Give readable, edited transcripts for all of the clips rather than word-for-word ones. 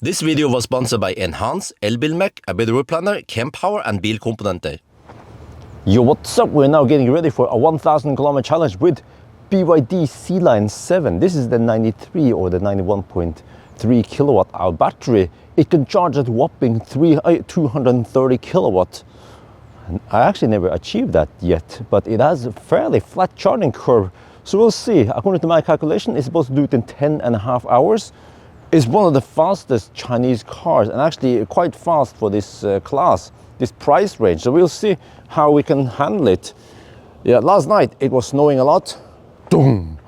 This video was sponsored by Enhance, Elbilmek, a better road planner, Kempower and Bilkomponenter. Yo, what's up? We're now getting ready for a 1,000 kilometer challenge with BYD Sealion 7. This is the 93 or the 91.3 kilowatt hour battery. It can charge at whopping 230 kilowatt. I actually never achieved that yet, but it has a fairly flat charging curve. So we'll see. According to my calculation, it's supposed to do it in 10.5 hours. It's one of the fastest Chinese cars, and actually quite fast for this class, this price range. So we'll see how we can handle it. Yeah, last night it was snowing a lot. Boom!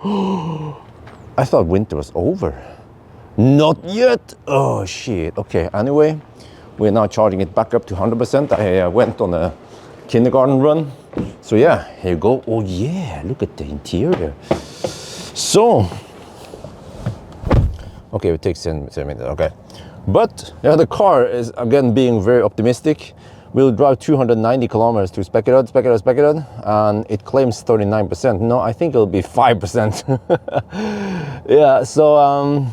I thought winter was over. Not yet. Oh shit. Okay, anyway, we're now charging it back up to 100%. I went on a kindergarten run. So yeah, here you go. Oh yeah, look at the interior. So, okay, it takes 10 minutes, okay. But yeah, the car is, again, being very optimistic. We'll drive 290 kilometers to Spekerød, and it claims 39%. No, I think it'll be 5%. Yeah, so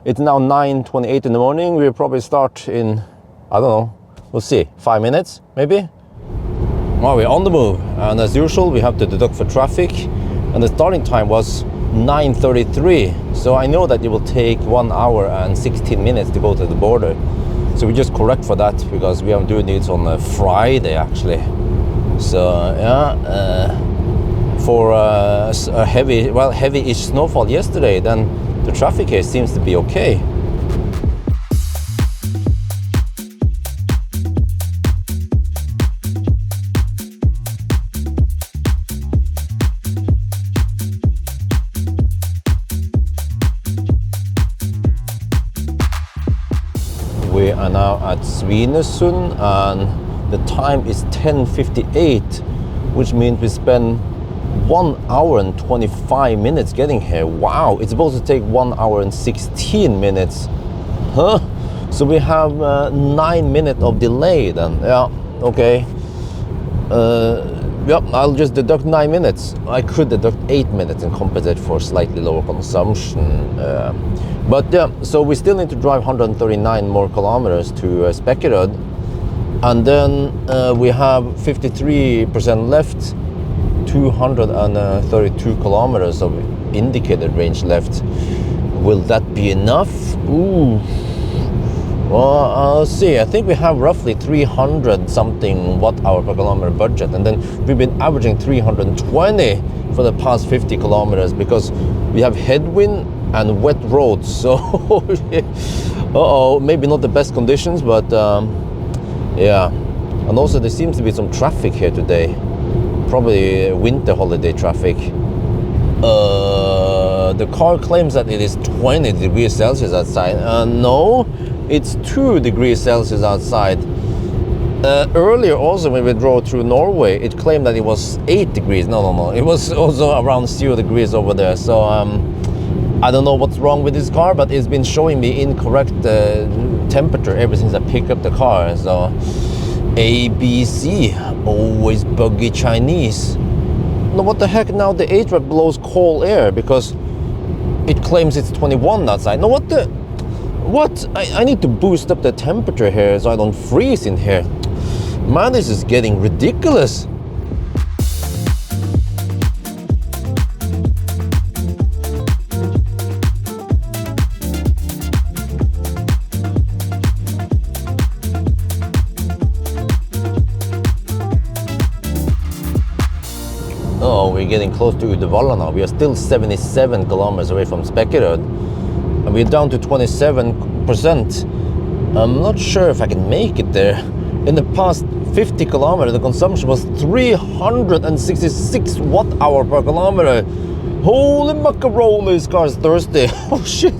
it's now 9:28 in the morning. We'll probably start in, I don't know, we'll see, 5 minutes, maybe? Well, we're on the move, and as usual, we have to deduct for traffic, and the starting time was 9:33, so I know that it will take 1 hour and 16 minutes to go to the border. So we just correct for that because we are doing it on a Friday actually. So yeah, for a heavy-ish snowfall yesterday, then the traffic here seems to be okay. We are now at Svinesund and the time is 10:58, which means we spend 1 hour and 25 minutes getting here. Wow, it's supposed to take 1 hour and 16 minutes. Huh? So we have 9 minutes of delay then. Yeah, okay. Yep, I'll just deduct 9 minutes. I could deduct 8 minutes and compensate for slightly lower consumption. But yeah, so we still need to drive 139 more kilometers to Spekerød, and then we have 53% left, 232 kilometers of indicated range left. Will that be enough? Ooh. Well, I'll see. I think we have roughly 300 something watt-hour per kilometer budget, and then we've been averaging 320 for the past 50 kilometers because we have headwind and wet roads. So, maybe not the best conditions, but yeah. And also there seems to be some traffic here today, probably winter holiday traffic. The car claims that it is 20 degrees Celsius outside. No, it's 2 degrees Celsius outside. Earlier also when we drove through Norway, it claimed that it was 8 degrees. No. It was also around 0 degrees over there. So I don't know what's wrong with this car, but it's been showing me incorrect temperature ever since I picked up the car. So ABC, always buggy Chinese. No, what the heck, now the ABRP blows cold air because it claims it's 21 outside. No, what? I need to boost up the temperature here so I don't freeze in here. Man, this is getting ridiculous. Oh, we're getting close to Uddevalla now. We are still 77 kilometers away from Spekerød, and we're down to 27%. I'm not sure if I can make it there. In the past 50 kilometers, the consumption was 366 watt-hour per kilometer. Holy macaroni, this car is thirsty. Oh shit.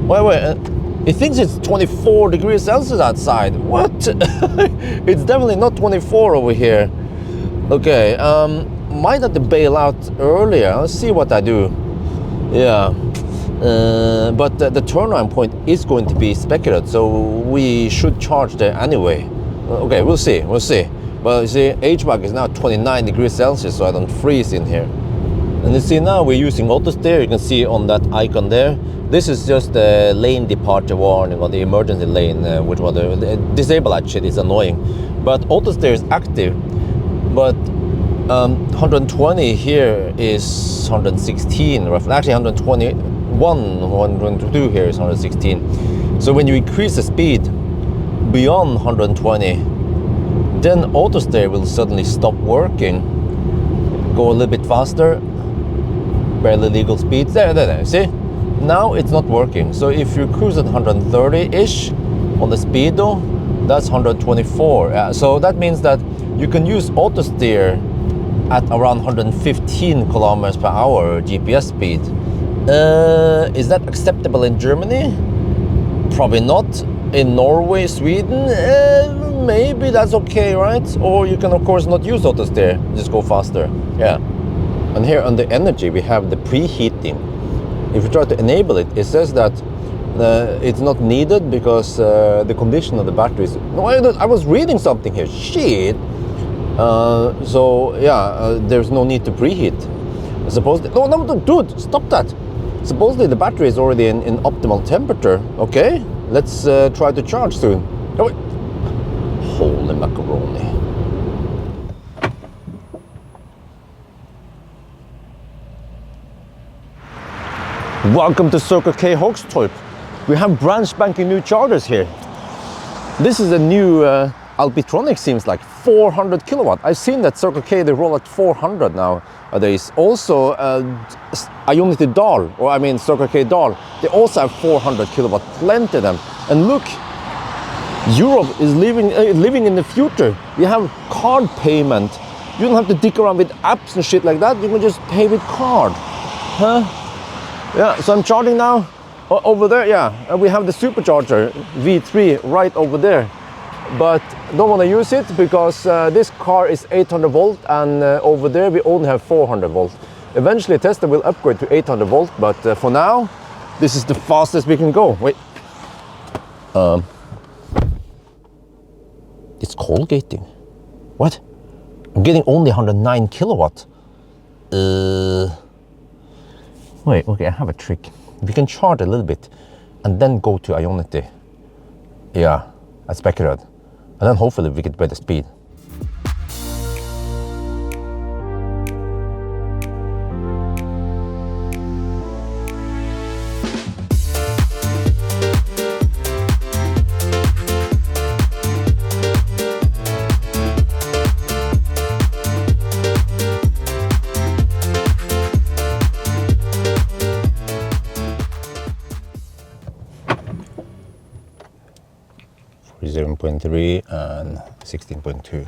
Wait. It thinks it's 24 degrees Celsius outside. What? It's definitely not 24 over here. Okay, might have to bail out earlier. Let's see what I do. Yeah, but the turnaround point is going to be Spekerød, so we should charge there anyway. Okay, we'll see. But you see, HVAC is now 29 degrees Celsius, so I don't freeze in here. And you see now we're using auto steer. You can see on that icon there. This is just the lane departure warning or the emergency lane, which was disable that shit. It's annoying. But auto steer is active. But 120 here is 116. Actually 121, 122 here is 116. So when you increase the speed beyond 120, then auto steer will suddenly stop working. Go a little bit faster. Barely legal speeds. There. See? Now it's not working. So if you cruise at 130-ish on the speedo, that's 124. So that means that you can use auto steer at around 115 kilometers per hour GPS speed. Is that acceptable in Germany? Probably not. In Norway, Sweden, maybe that's okay, right? Or you can of course not use auto steer, just go faster. Yeah. And here on the energy we have the preheating. If you try to enable it, it says that it's not needed because the condition of the batteries. No, I was reading something here. Shit. So yeah, there's no need to preheat. Supposedly, no, dude, stop that. Supposedly the battery is already in optimal temperature. Okay, let's try to charge soon. Oh, wait. Holy macaroni. Welcome to Circle K Hogstorp. We have brand spanking new chargers here. This is a new Alpitronic, seems like 400 kilowatt. I've seen that Circle K, they roll at 400 nowadays. Also Ioniq Dahl, or I mean Circle K Dahl, they also have 400 kilowatt, plenty of them. And look, Europe is living in the future. We have card payment. You don't have to dick around with apps and shit like that. You can just pay with card. Huh? Yeah, so I'm charging now over there. Yeah, and we have the supercharger V3 right over there. But don't want to use it because this car is 800 volt and over there we only have 400 volt. Eventually Tesla will upgrade to 800 volt, but for now this is the fastest we can go. Wait. It's Colgating. What? I'm getting only 109 kilowatt. Wait, okay, I have a trick. We can charge a little bit and then go to Ioniq. Yeah, at Spekkerud. And then hopefully we get better speed. .3 and 16.2.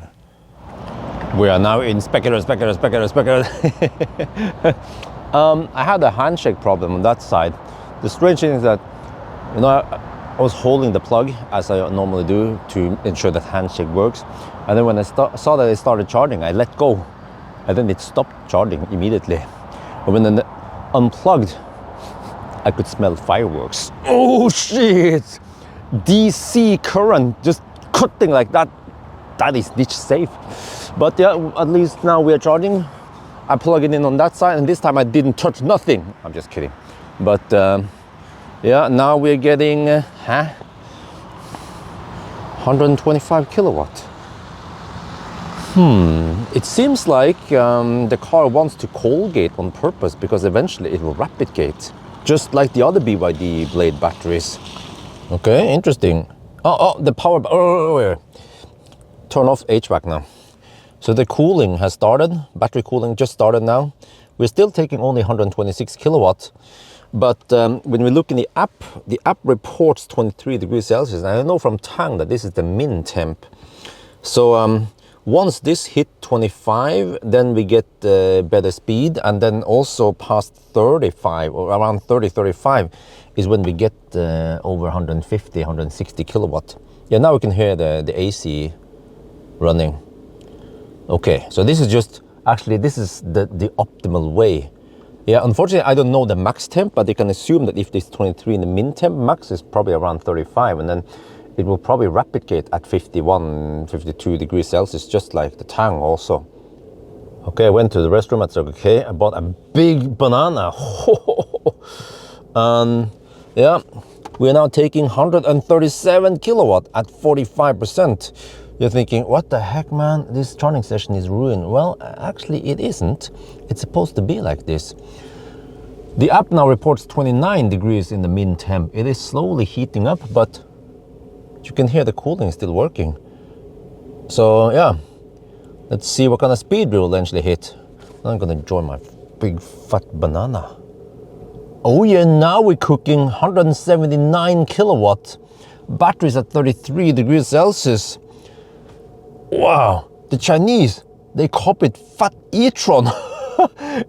We are now in Spekkerud. I had a handshake problem on that side. The strange thing is that, you know, I was holding the plug as I normally do to ensure that handshake works. And then when I saw that it started charging, I let go. And then it stopped charging immediately. But when it unplugged, I could smell fireworks. Oh shit! DC current just cutting like that. That is ditch safe. But yeah, at least now we are charging. I plug it in on that side, and this time I didn't touch nothing. I'm just kidding. But yeah, now we're getting 125 kilowatt. It seems like the car wants to Colgate on purpose because eventually it will rapid gate, just like the other BYD Blade batteries. Okay, interesting. Oh, the power. Turn off HVAC now. So the cooling has started. Battery cooling just started now. We're still taking only 126 kilowatts. But when we look in the app reports 23 degrees Celsius. And I know from Tang that this is the min temp. So once this hit 25, then we get better speed. And then also past 35 or around 30, 35 is when we get over 150, 160 kilowatt. Yeah, now we can hear the AC running. Okay, so this is just, actually this is the optimal way. Yeah, unfortunately I don't know the max temp, but you can assume that if this 23 in the min temp, max is probably around 35, and then it will probably rapid gate at 51, 52 degrees Celsius, just like the Tang also. Okay, I went to the restroom at Circle K. I bought a big banana. And yeah, we're now taking 137 kilowatt at 45%. You're thinking, what the heck, man? This charging session is ruined. Well, actually it isn't. It's supposed to be like this. The app now reports 29 degrees in the min temp. It is slowly heating up, but you can hear the cooling is still working. So yeah, let's see what kind of speed we will eventually hit. I'm gonna enjoy my big fat banana. Oh yeah, now we're cooking 179 kilowatt. Batteries at 33 degrees Celsius. Wow, the Chinese, they copied fat e-tron.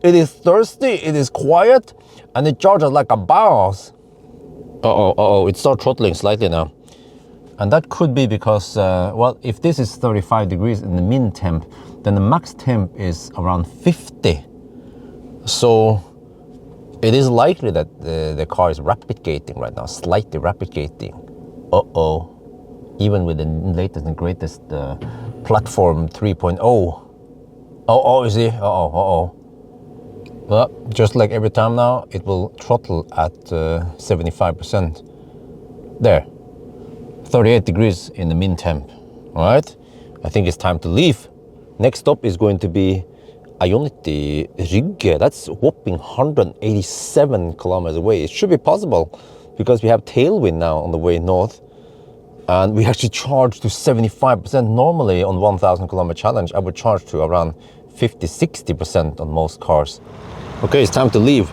It is thirsty, it is quiet, and it charges like a boss. It starts throttling slightly now. And that could be because, well, if this is 35 degrees in the min temp, then the max temp is around 50. So it is likely that the car is rapid gating right now, slightly rapid gating. Even with the latest and greatest platform 3.0. You see? Well, just like every time now, it will throttle at 75%. There. 38 degrees in the min temp. All right, I think it's time to leave. Next stop is going to be Ioniq Rygge. That's whopping 187 kilometers away. It should be possible because we have tailwind now on the way north, and we actually charge to 75%. Normally on 1,000 kilometer challenge, I would charge to around 50-60% on most cars. Okay, it's time to leave.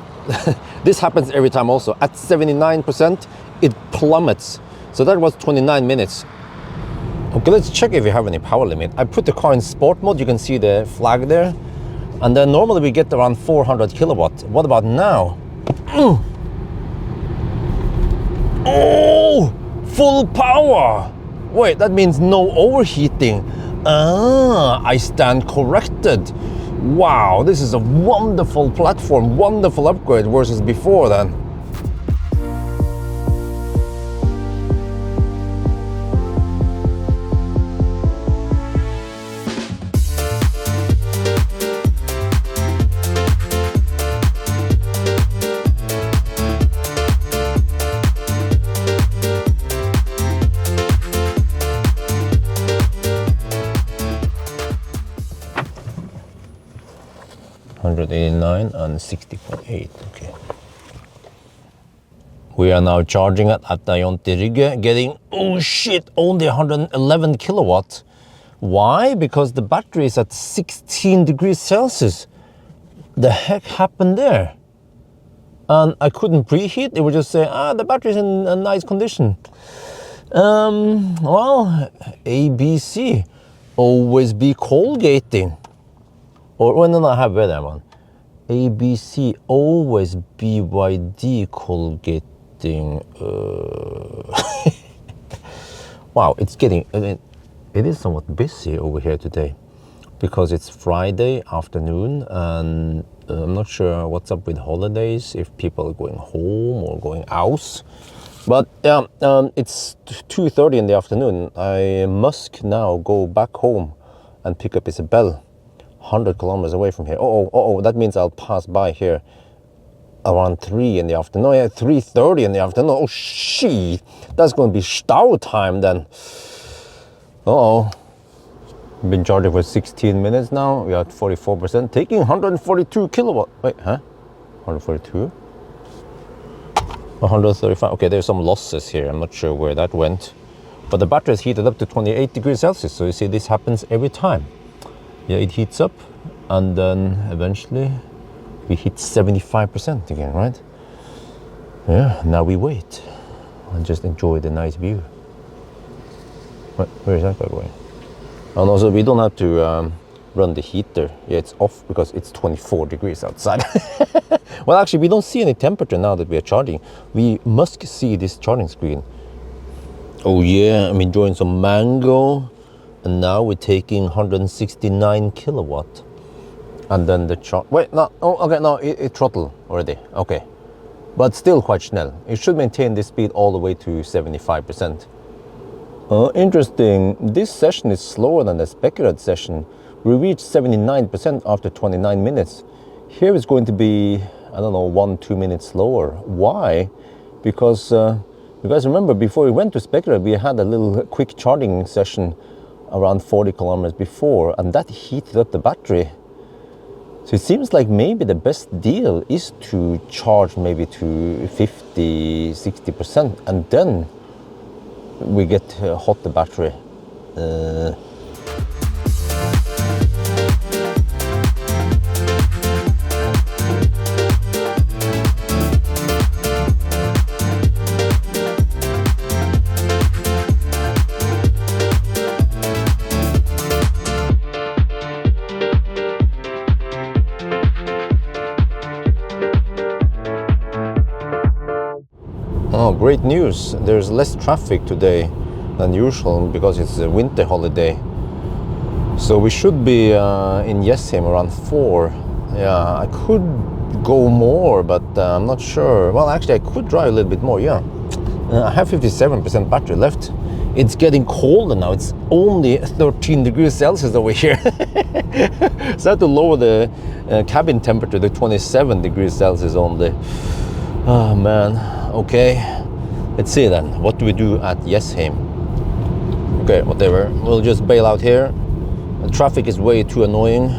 This happens every time also. At 79%, it plummets. So that was 29 minutes. Okay, let's check if we have any power limit. I put the car in sport mode. You can see the flag there. And then normally we get around 400 kilowatt. What about now? Oh, full power. Wait, that means no overheating. I stand corrected. Wow, this is a wonderful platform, wonderful upgrade versus before then. $189 and 60.8. Okay. We are now charging it at Ioniq Rygge, getting, oh shit, only 111 kilowatt. Why? Because the battery is at 16 degrees Celsius. The heck happened there? And I couldn't preheat. It would just say, the battery's in a nice condition. Well, ABC, always be cold gating. Or no, I have read that one. ABC, always BYD cold gating. Wow, it's getting, it is somewhat busy over here today because it's Friday afternoon, and I'm not sure what's up with holidays, if people are going home or going out. But yeah, it's 2:30 in the afternoon. I must now go back home and pick up Isabel, 100 kilometers away from here. That means I'll pass by here around 3 in the afternoon. Yeah, 3:30 in the afternoon. Oh shit, that's going to be stau time then. Been charging for 16 minutes now. We are at 44%, taking 142 kilowatt. Wait, huh? 142? 135. Okay, there's some losses here. I'm not sure where that went. But the battery is heated up to 28 degrees Celsius. So you see, this happens every time. Yeah, it heats up, and then eventually we hit 75% again, right? Yeah, now we wait and just enjoy the nice view. Where is that guy going? And also, we don't have to run the heater. Yeah, it's off because it's 24 degrees outside. Well, actually, we don't see any temperature now that we are charging. We must see this charging screen. Oh yeah, I'm enjoying some mango. And now we're taking 169 kilowatt. And then the charge, wait, no, okay, no, it throttled already, okay. But still quite snel. It should maintain this speed all the way to 75%. Interesting, this session is slower than the speculated session, We reached 79% after 29 minutes. Here it's going to be, I don't know, 1-2 minutes slower. Why? Because you guys remember before we went to Specular, we had a little quick charging session around 40 kilometers before, and that heated up the battery. So it seems like maybe the best deal is to charge maybe to 50-60%, and then we get hot the battery. Oh, great news. There's less traffic today than usual because it's a winter holiday. So we should be in Jessheim around 4. Yeah, I could go more, but I'm not sure. Well, actually, I could drive a little bit more, yeah. I have 57% battery left. It's getting colder now. It's only 13 degrees Celsius over here. So I have to lower the cabin temperature to 27 degrees Celsius only. Oh, man. Okay, let's see then. What do we do at Jessheim? Okay, whatever. We'll just bail out here. The traffic is way too annoying.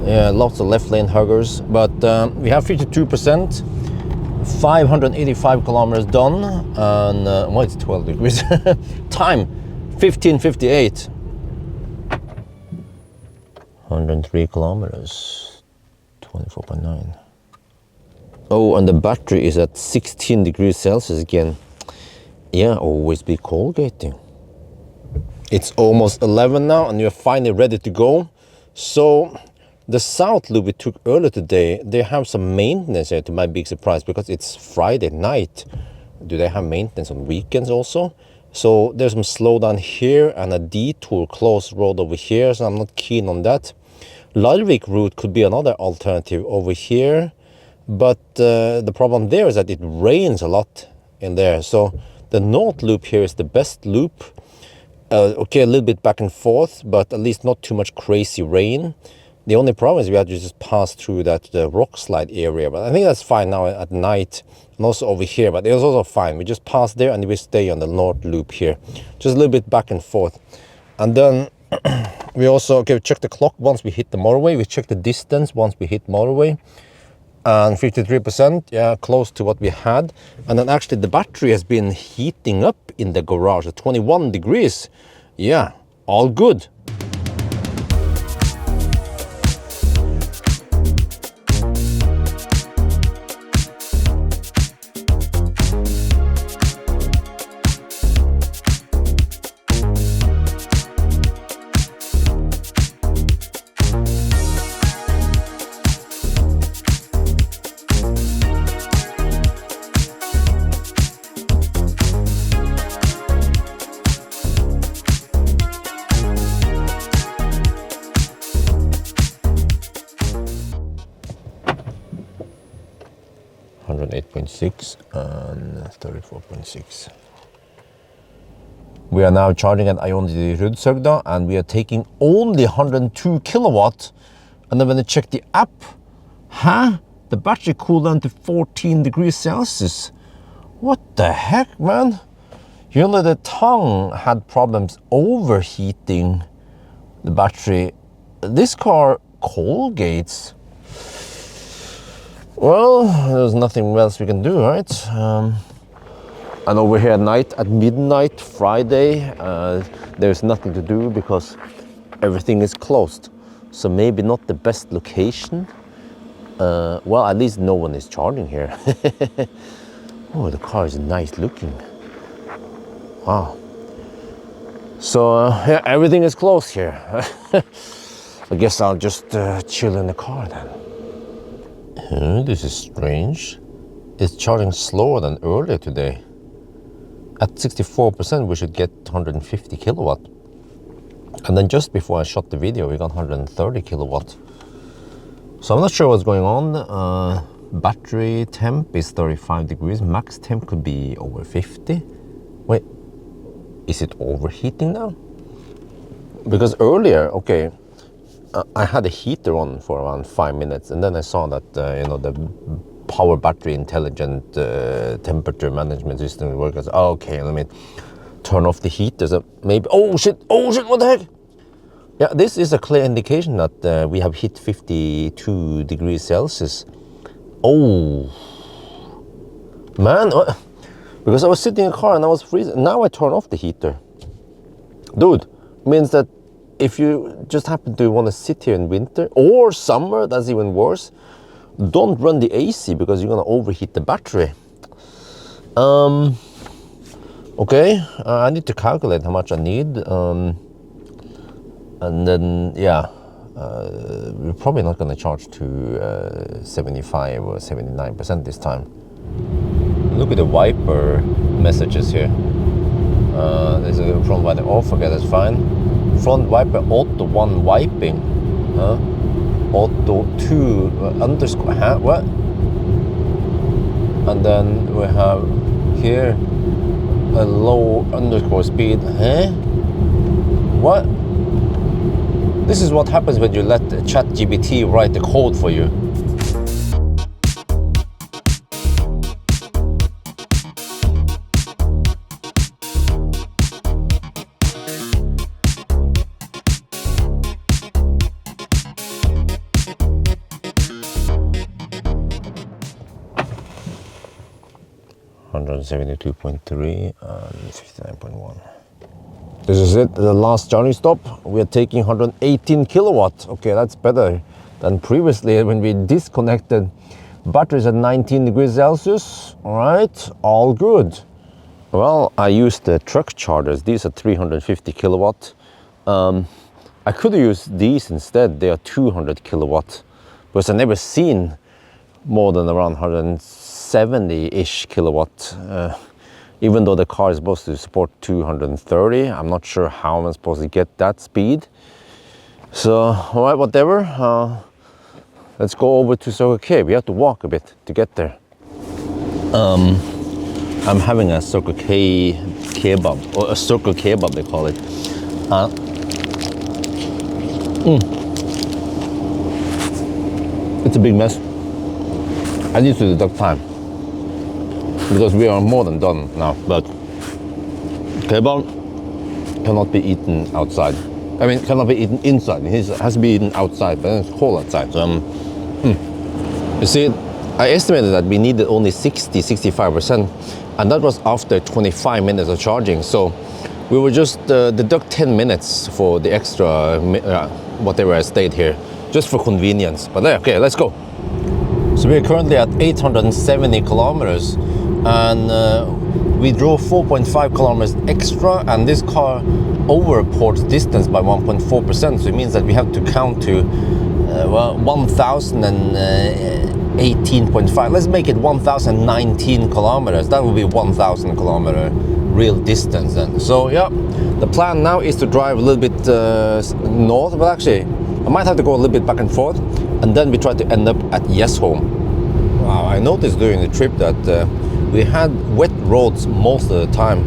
Yeah, lots of left lane huggers. But we have 52%, 585 kilometers done, and well, it's 12 degrees. Time 15:58. 103 kilometers, 24.9. Oh, and the battery is at 16 degrees Celsius again. Yeah, always be cold gating. It's almost 11 now, and you're finally ready to go. So the south loop we took earlier today, they have some maintenance here, to my big surprise, because it's Friday night. Do they have maintenance on weekends also? So there's some slowdown here and a detour closed road over here, so I'm not keen on that. Larvik route could be another alternative over here. But the problem there is that it rains a lot in there. So the north loop here is the best loop. Okay, a little bit back and forth, but at least not too much crazy rain. The only problem is we have to just pass through that rock slide area. But I think that's fine now at night, and also over here. But it was also fine. We just pass there and we stay on the north loop here. Just a little bit back and forth. And then we also, okay, we check the clock once we hit the motorway. We check the distance once we hit motorway. And 53%, yeah, close to what we had. And then actually the battery has been heating up in the garage at 21 degrees. Yeah, all good. 108.6 and 34.6. We are now charging at Ioniq and we are taking only 102 kilowatt. And then when I check the app, the battery cooled down to 14 degrees Celsius. What the heck, man? Usually the tongue had problems overheating the battery. This car cold gates. Well, there's nothing else we can do, right? And over here at night, at midnight, Friday, there's nothing to do because everything is closed. So maybe not the best location. Well, at least no one is charging here. Oh, the car is nice looking. Wow. So, yeah, everything is closed here. I guess I'll just chill in the car then. This is strange. It's charging slower than earlier today. At 64%, we should get 150 kilowatt. And then just before I shot the video, we got 130 kilowatt. So I'm not sure what's going on. Battery temp is 35 degrees. Max temp could be over 50. Wait, is it overheating now? Because earlier, okay, I had a heater on for around 5 minutes, and then I saw that the power battery intelligent temperature management system works. I said, oh, okay, let me turn off the heater. So maybe, oh shit, what the heck? Yeah, this is a clear indication that we have hit 52 degrees Celsius. Oh, man, because I was sitting in a car and I was freezing. Now I turn off the heater. Dude, means that if you just happen to want to sit here in winter or summer, that's even worse, don't run the AC because you're going to overheat the battery. Okay, I need to calculate how much I need. And then, yeah, we're probably not going to charge to 75 or 79% this time. Look at the wiper messages here. There's a front wiper off, okay, that's fine. Front wiper auto 1 wiping. Auto 2 underscore, what? And then we have here a low underscore speed, What? This is what happens when you let ChatGPT write the code for you. $172.3 and 59.1. This is it, the last charging stop. We are taking 118 kilowatt. Okay, that's better than previously when we disconnected batteries at 19 degrees Celsius. All right, all good. Well, I used the truck chargers. These are 350 kilowatt. I could have used these instead. They are 200 kilowatt because I've never seen more than around 170-ish kilowatt. Even though the car is supposed to support 230, I'm not sure how I'm supposed to get that speed. So, all right, whatever. Let's go over to Circle K. We have to walk a bit to get there. I'm having a Circle K kebab, or a Circle Kebab they call it. It's a big mess. I need to deduct time because we are more than done now, but kebab cannot be eaten outside. I mean, cannot be eaten inside. It has to be eaten outside, but it's cold outside. So, you see, I estimated that we needed only 65%, and that was after 25 minutes of charging. So we will just deduct 10 minutes for the extra whatever I stayed here, just for convenience. But okay, let's go. So we're currently at 870 kilometers, and we drove 4.5 kilometers extra, and this car overports distance by 1.4%. So it means that we have to count to 1,018.5. Let's make it 1,019 kilometers. That will be 1,000 kilometer real distance then. So yeah, the plan now is to drive a little bit north, but actually I might have to go a little bit back and forth, and then we try to end up at Yesholm. Wow, I noticed during the trip that we had wet roads most of the time,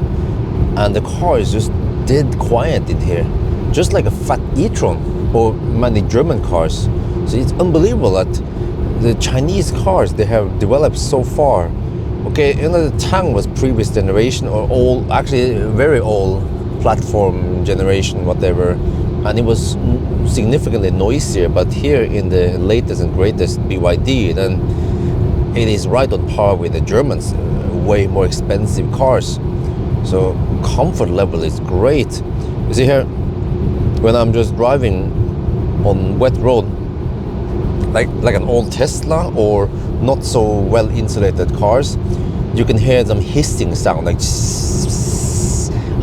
and the car is just dead quiet in here, just like a fat e-tron or many German cars. So it's unbelievable that the Chinese cars they have developed so far. Okay, you know, the Tang was previous generation, or old, actually very old platform generation, whatever, and it was significantly noisier. But here in the latest and greatest BYD, then it is right on par with the Germans, way more expensive cars. So comfort level is great. You see here, when I'm just driving on wet road, like an old Tesla or not so well insulated cars, you can hear some hissing sound, like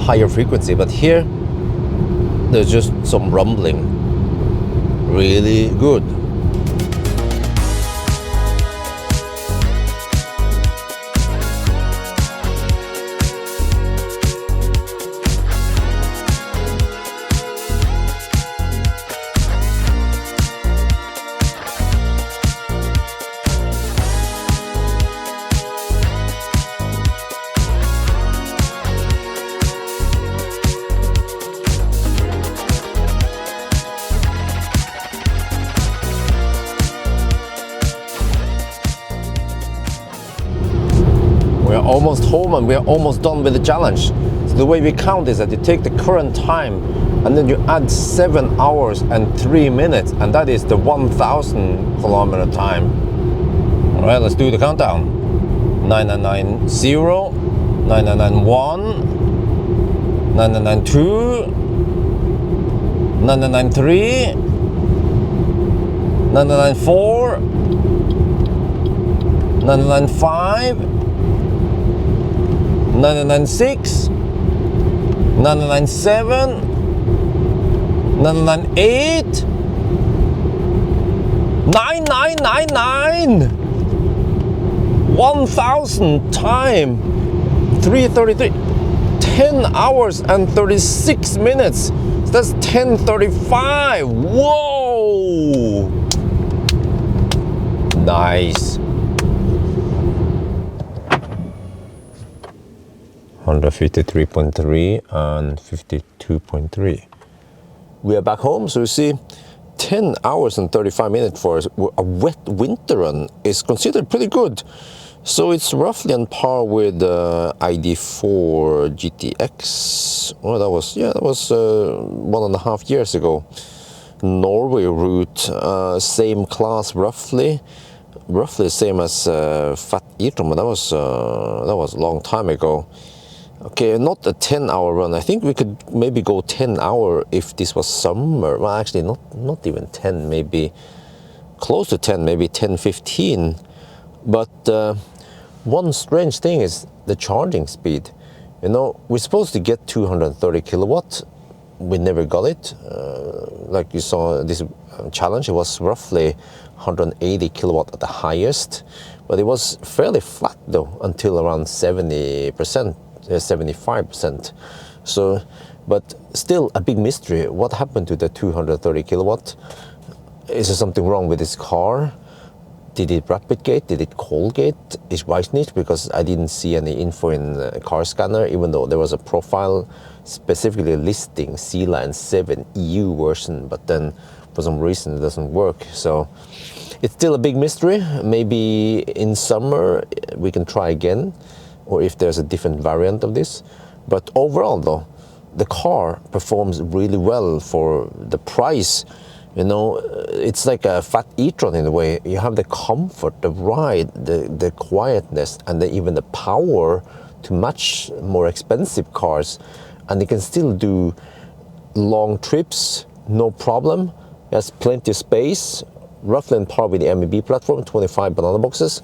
higher frequency. But here, there's just some rumbling. Really good. almost home and we are almost done with the challenge. So the way we count is that you take the current time and then you add 7 hours and 3 minutes, and that is the 1,000 kilometer time. All right, let's do the countdown. 9990, 9991, 9992, 9993, 9994, 995, 996, 997, 998, 9999, 1,000 time 333, 10 hours and 36 minutes. So that's 10:35. Whoa! Nice. 153.3 and 52.3. We are back home, so you see 10 hours and 35 minutes for a wet winter run is considered pretty good. So it's roughly on par with ID4 GTX. Well, that was 1.5 years ago. Norway route, same class roughly the same as Fat e-tron, but that was a long time ago. Okay, not a 10-hour run. I think we could maybe go 10 hour if this was summer. Well, actually not even 10, maybe close to 10, maybe 10-15. But one strange thing is the charging speed. You know, we're supposed to get 230 kilowatt. We never got it. Like you saw this challenge, it was roughly 180 kilowatt at the highest, but it was fairly flat though until around 70%. 75%. So, but still a big mystery. What happened to the 230 kilowatt? Is there something wrong with this car? Did it rapid gate? Did it cold gate? Is Weissnich? Because I didn't see any info in the car scanner, even though there was a profile specifically listing Sealion 7 EU version, but then for some reason it doesn't work. So it's still a big mystery. Maybe in summer we can try again, or if there's a different variant of this. But overall though, the car performs really well for the price. You know, it's like a Fat e-tron in a way. You have the comfort, the ride, the quietness, and even the power to match more expensive cars. And you can still do long trips, no problem. It has plenty of space, roughly on par with the MEB platform, 25 banana boxes.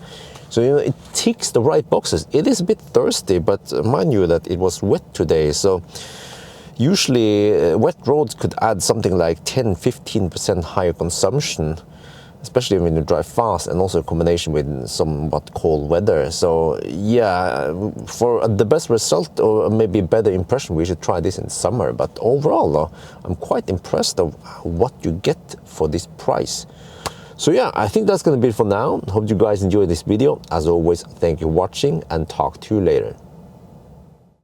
So, you know, it ticks the right boxes. It is a bit thirsty, but mind you that it was wet today. So usually wet roads could add something like 10-15% higher consumption, especially when you drive fast, and also in combination with somewhat cold weather. So yeah, for the best result or maybe better impression, we should try this in summer. But overall though, I'm quite impressed of what you get for this price. So yeah, I think that's gonna be it for now. Hope you guys enjoyed this video. As always, thank you for watching and talk to you later.